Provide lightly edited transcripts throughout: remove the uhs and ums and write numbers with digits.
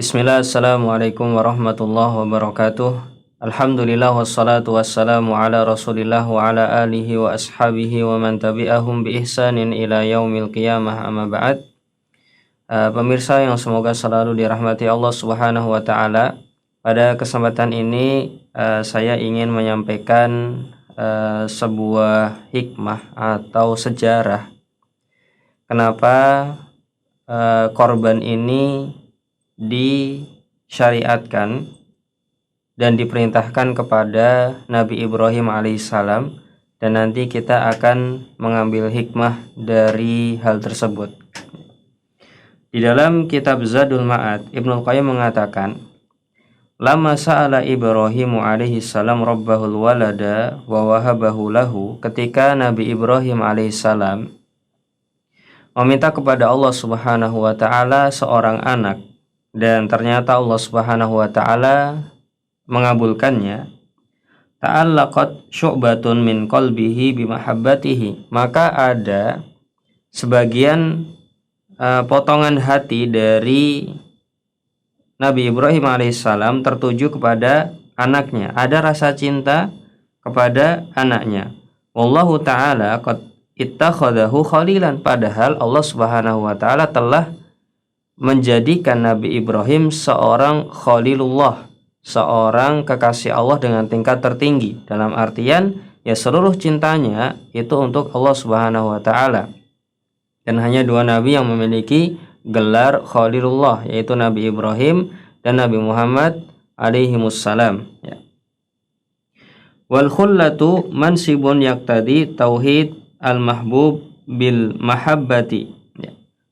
Bismillah, assalamualaikum warahmatullahi wabarakatuh. Alhamdulillah wassalatu wassalamu ala rasulillah wa ala alihi wa ashabihi wa man tabi'ahum bi ihsanin ila yaumil qiyamah amma ba'd. Pemirsa yang semoga selalu dirahmati Allah subhanahu wa ta'ala. Pada kesempatan ini saya ingin menyampaikan sebuah hikmah atau sejarah kenapa korban ini disyariatkan dan diperintahkan kepada Nabi Ibrahim alaihissalam, dan nanti kita akan mengambil hikmah dari hal tersebut. Di dalam kitab Zadul Ma'ad, Ibnu Qayyim mengatakan, "Lama sa'ala Ibrahim alaihissalam rabbahul walada wa wahabahu lahu." Ketika Nabi Ibrahim alaihissalam meminta kepada Allah subhanahu wa ta'ala seorang anak, dan ternyata Allah subhanahu wa ta'ala mengabulkannya, ta'allaqat syu'batun min qalbihi bimahabbatihi, maka ada sebagian potongan hati dari Nabi Ibrahim alaihissalam tertuju kepada anaknya, ada rasa cinta kepada anaknya. Wallahu ta'ala qad ittakhadahu khalilan, padahal Allah subhanahu wa ta'ala telah menjadikan Nabi Ibrahim seorang khalilullah, seorang kekasih Allah dengan tingkat tertinggi, dalam artian ya seluruh cintanya itu untuk Allah subhanahu wa ta'ala. Dan hanya dua nabi yang memiliki gelar khalilullah, yaitu Nabi Ibrahim dan Nabi Muhammad alaihimussalam, ya. Wal khullatu mansibun yaqtadi tauhid al-mahbub bil mahabbati.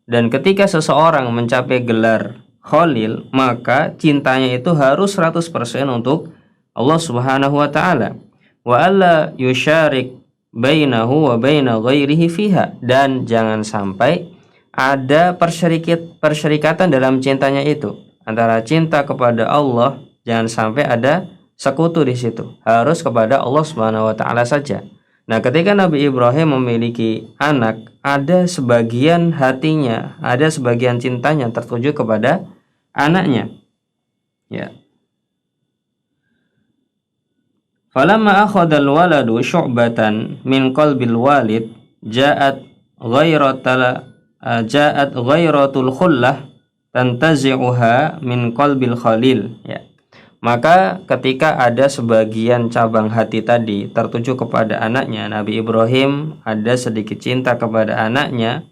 Dan ketika seseorang mencapai gelar khalil, maka cintanya itu harus 100% untuk Allah subhanahu wa ta'ala. Wa alla yusyarik bainahu wa baina ghairihi fiha, dan jangan sampai ada persyarikatan dalam cintanya itu. Antara cinta kepada Allah, jangan sampai ada sekutu di situ. Harus kepada Allah subhanahu wa ta'ala saja. Nah, ketika Nabi Ibrahim memiliki anak, ada sebagian hatinya, ada sebagian cintanya tertuju kepada anaknya. Ya. Falamma akhadhal waladu syu'batan min qalbil walid ja'at ghairatul khullah tantazi'uha min qalbil khalil. Ya. Maka ketika ada sebagian cabang hati tadi tertuju kepada anaknya, Nabi Ibrahim ada sedikit cinta kepada anaknya.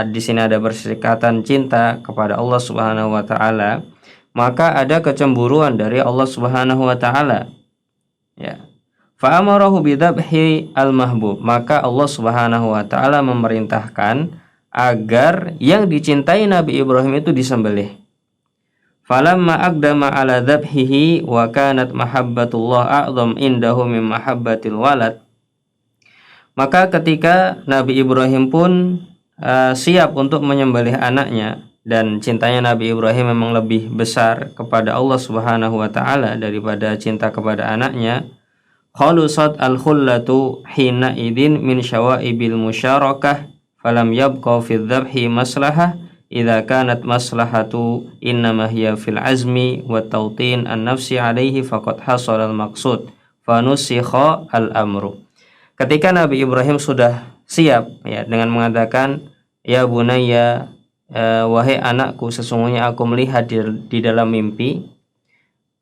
Di sini ada berserikatan cinta kepada Allah Subhanahu wa taala, maka ada kecemburuan dari Allah Subhanahu wa taala. Ya. Fa amarahu bidzabhi al-mahbub, maka Allah Subhanahu wa taala memerintahkan agar yang dicintai Nabi Ibrahim itu disembelih. Falamma aqdama ala dzabhihi wa kanat mahabbatullah a'zam indahu min mahabbatil walad. Maka ketika Nabi Ibrahim pun siap untuk menyembelih anaknya, dan cintanya Nabi Ibrahim memang lebih besar kepada Allah Subhanahu wa taala daripada cinta kepada anaknya, khalusat al-khullatu hina idin min syawaibil musyarakah falam yabqa fi dzabhi maslahah idza kanat maslahatu innama hiya fil azmi wa tawtin an-nafsi alaihi faqad hasala al-maqsud fanusikha al-amru. Ketika Nabi Ibrahim sudah siap, ya, dengan mengatakan, ya bunayya, wahai anakku, sesungguhnya aku melihat di dalam mimpi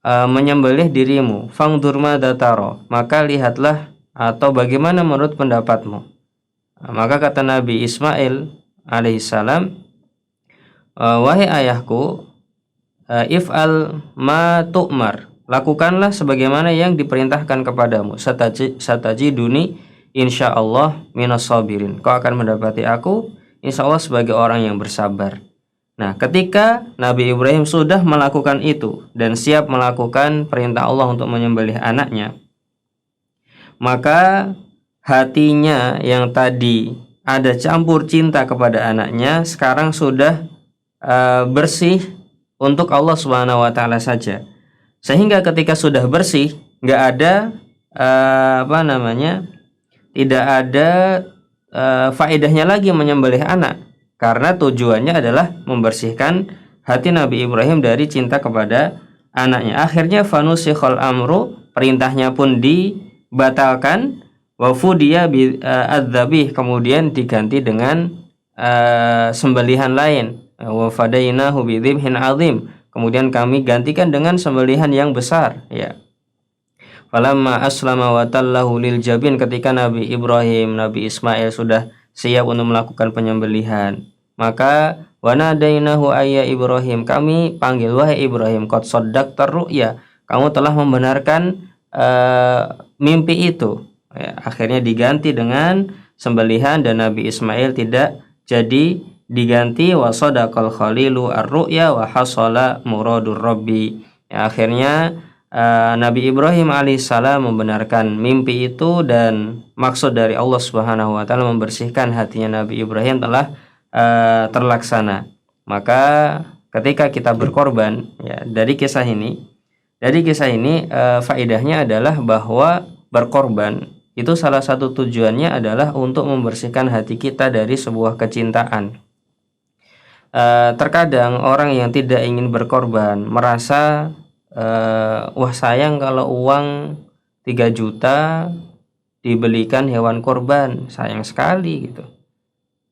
menyembelih dirimu, fangdur madza tara, maka lihatlah atau bagaimana menurut pendapatmu. Maka kata Nabi Ismail alaihissalam, wahai ayahku, if'al ma tu'mar, lakukanlah sebagaimana yang diperintahkan kepadamu, satajiduni insyaallah minas sabirin, kau akan mendapati aku insyaallah sebagai orang yang bersabar. Nah, ketika Nabi Ibrahim sudah melakukan itu dan siap melakukan perintah Allah untuk menyembelih anaknya, maka hatinya yang tadi ada campur cinta kepada anaknya sekarang sudah bersih untuk Allah Subhanahu wa taala saja. Sehingga ketika sudah bersih, nggak ada tidak ada faedahnya lagi menyembelih anak, karena tujuannya adalah membersihkan hati Nabi Ibrahim dari cinta kepada anaknya. Akhirnya fanusikhal amru, perintahnya pun dibatalkan, wa fudiya bi adzabih, kemudian diganti dengan sembelihan lain, wa fadainahu bidzibhin azim, kemudian kami gantikan dengan sembelihan yang besar, ya. Falamma aslama wa tallahu lil jabin, ketika Nabi Ibrahim, Nabi Ismail sudah siap untuk melakukan penyembelihan, maka wa nadainahu ayya Ibrahim, kami panggil wahai Ibrahim, qad saddaqtar ru'ya, kamu telah membenarkan mimpi itu, ya. Akhirnya diganti dengan sembelihan dan Nabi Ismail tidak jadi diganti, wa sadaqal khalilu ar-ru'ya wa hasala muradur rabbi, ya. Akhirnya Nabi Ibrahim alaihissalam membenarkan mimpi itu dan maksud dari Allah Subhanahu wa taala membersihkan hatinya Nabi Ibrahim telah terlaksana. Maka ketika kita berkorban, ya, dari kisah ini faedahnya adalah bahwa berkorban itu salah satu tujuannya adalah untuk membersihkan hati kita dari sebuah kecintaan. Terkadang orang yang tidak ingin berkorban merasa wah sayang kalau uang 3 juta dibelikan hewan korban, sayang sekali gitu.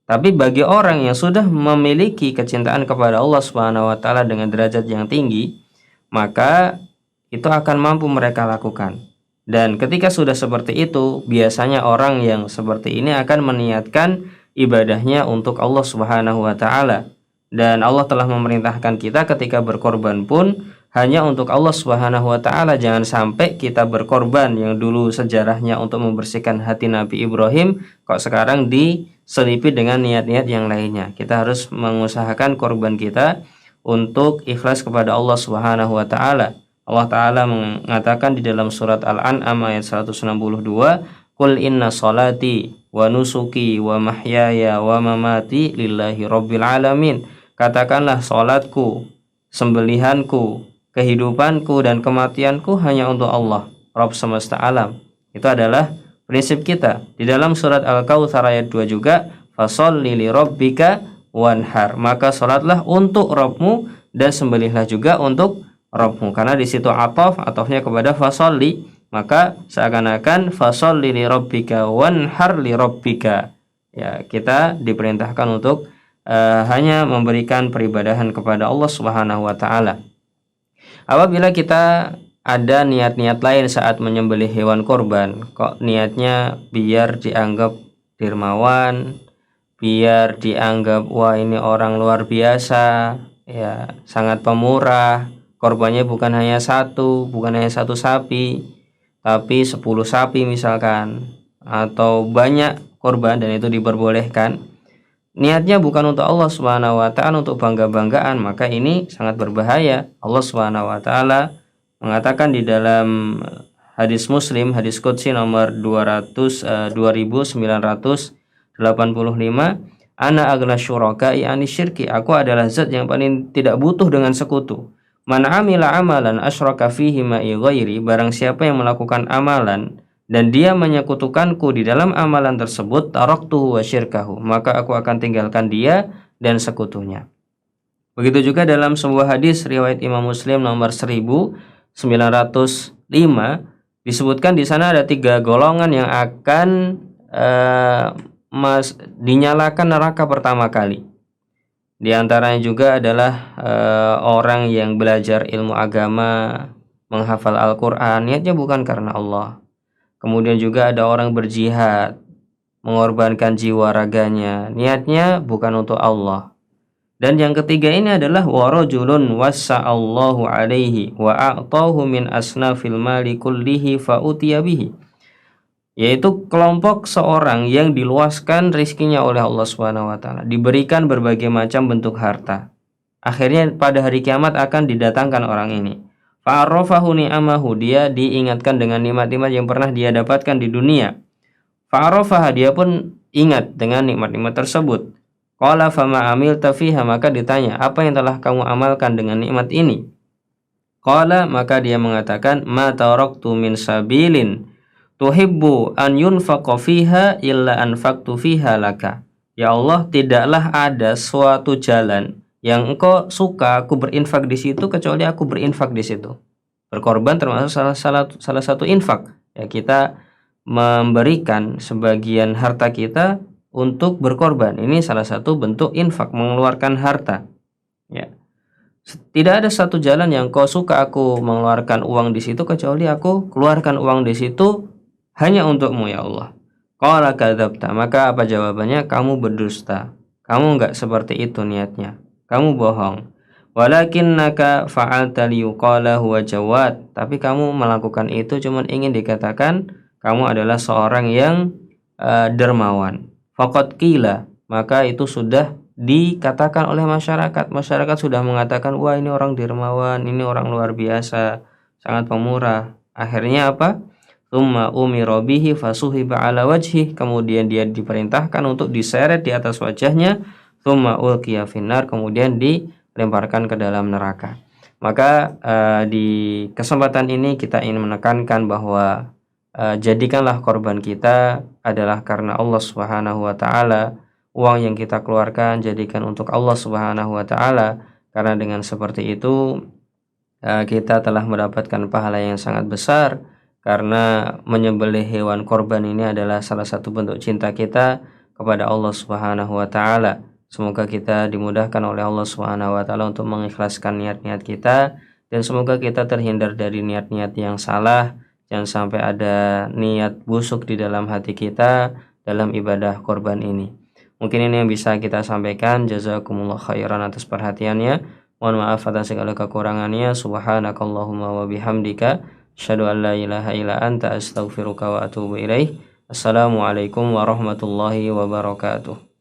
Tapi bagi orang yang sudah memiliki kecintaan kepada Allah Subhanahu wa taala dengan derajat yang tinggi, maka itu akan mampu mereka lakukan. Dan ketika sudah seperti itu, biasanya orang yang seperti ini akan meniatkan ibadahnya untuk Allah Subhanahu wa taala. Dan Allah telah memerintahkan kita ketika berkorban pun hanya untuk Allah Subhanahu wa taala. Jangan sampai kita berkorban yang dulu sejarahnya untuk membersihkan hati Nabi Ibrahim, kok sekarang diselipi dengan niat-niat yang lainnya. Kita harus mengusahakan korban kita untuk ikhlas kepada Allah Subhanahu wa taala. Allah taala mengatakan di dalam surat Al-An'am ayat 162, "Qul inna sholati wa nusuki wa mahyaya wa mamati lillahi rabbil alamin." Katakanlah, salatku, sembelihanku, kehidupanku dan kematianku hanya untuk Allah, Rabb semesta alam. Itu adalah prinsip kita. Di dalam surat Al-Kautsar ayat 2 juga, fasholli li rabbika wanhar, maka salatlah untuk Rabbmu dan sembelihlah juga untuk Rabbmu. Karena di situ atofnya kepada fasholli, maka seakan-akan fasholli li rabbika wanhar li rabbika. Ya, kita diperintahkan untuk hanya memberikan peribadahan kepada Allah Subhanahu wa taala. Apabila kita ada niat-niat lain saat menyembelih hewan korban, kok niatnya biar dianggap dermawan, biar dianggap wah ini orang luar biasa, ya, sangat pemurah, korbannya bukan hanya satu sapi, tapi 10 sapi misalkan, atau banyak korban dan itu diperbolehkan. Niatnya bukan untuk Allah Subhanahu wa taala, untuk bangga-banggaan, maka ini sangat berbahaya. Allah Subhanahu wa taala mengatakan di dalam hadis Muslim, hadis qudsi nomor 2985, ana aghna syuraka'i ani syirki, aku adalah zat yang paling tidak butuh dengan sekutu. Man amila amalan asyraka fihi ma'i ghairi, barang siapa yang melakukan amalan dan dia menyekutukanku di dalam amalan tersebut, taraktuhu wa syirkahu, maka aku akan tinggalkan dia dan sekutunya. Begitu juga dalam sebuah hadis riwayat Imam Muslim nomor 1905, disebutkan di sana ada 3 golongan yang akan dinyalakan neraka pertama kali. Di antaranya juga adalah orang yang belajar ilmu agama, menghafal Al-Quran, niatnya bukan karena Allah. Kemudian juga ada orang berjihad, mengorbankan jiwa raganya, niatnya bukan untuk Allah. Dan yang ketiga ini adalah warajulun wassa'allahu alaihi wa a'tahu min asnafil mali kullihi fa'utiya bihi, yaitu kelompok seorang yang diluaskan rizkinya oleh Allah Subhanahu wa taala, diberikan berbagai macam bentuk harta. Akhirnya pada hari kiamat akan didatangkan orang ini. Fa'arafahu ni'amahu, dia diingatkan dengan nikmat-nikmat yang pernah dia dapatkan di dunia. Fa'arafaha, dia pun ingat dengan nikmat-nikmat tersebut. Qala fama amilta fiha, maka ditanya, apa yang telah kamu amalkan dengan nikmat ini? Qala, maka dia mengatakan, ma taraktu min sabilin tuhibbu an yunfaqa fiha illa anfaqtu fiha laka. Ya Allah, tidaklah ada suatu jalan yang engkau suka aku berinfak di situ kecuali aku berinfak di situ. Berkorban termasuk salah satu infak. Ya, kita memberikan sebagian harta kita untuk berkorban. Ini salah satu bentuk infak, mengeluarkan harta. Ya. Tidak ada satu jalan yang kau suka aku mengeluarkan uang di situ kecuali aku keluarkan uang di situ hanya untukmu ya Allah. Qala kadzabta, maka apa jawabannya? Kamu berdusta. Kamu enggak seperti itu niatnya. Kamu bohong. Walakinnaka fa'alta liyuqala huwa jawad. Tapi kamu melakukan itu cuma ingin dikatakan kamu adalah seorang yang dermawan. Faqad qila, maka itu sudah dikatakan oleh masyarakat. Masyarakat sudah mengatakan, wah ini orang dermawan, ini orang luar biasa, sangat pemurah. Akhirnya apa? Tsumma umira bihi fasuhiba ala wajhi, kemudian dia diperintahkan untuk diseret di atas wajahnya. Tsumma ulqiya finnar, kemudian dilemparkan ke dalam neraka. Maka di kesempatan ini kita ingin menekankan bahwa jadikanlah korban kita adalah karena Allah Subhanahu wa taala. Uang yang kita keluarkan jadikan untuk Allah Subhanahu wa taala, karena dengan seperti itu kita telah mendapatkan pahala yang sangat besar, karena menyembelih hewan korban ini adalah salah satu bentuk cinta kita kepada Allah Subhanahu wa taala. Semoga kita dimudahkan oleh Allah Subhanahu wa taala untuk mengikhlaskan niat-niat kita, dan semoga kita terhindar dari niat-niat yang salah. Jangan sampai ada niat busuk di dalam hati kita dalam ibadah korban ini. Mungkin ini yang bisa kita sampaikan. Jazakumullah khairan atas perhatiannya. Mohon maaf atas segala kekurangannya. Subhanakallahumma wa bihamdika asyhadu an la ilaha illa anta astaghfiruka wa atubu ilaih. Assalamualaikum warahmatullahi wabarakatuh.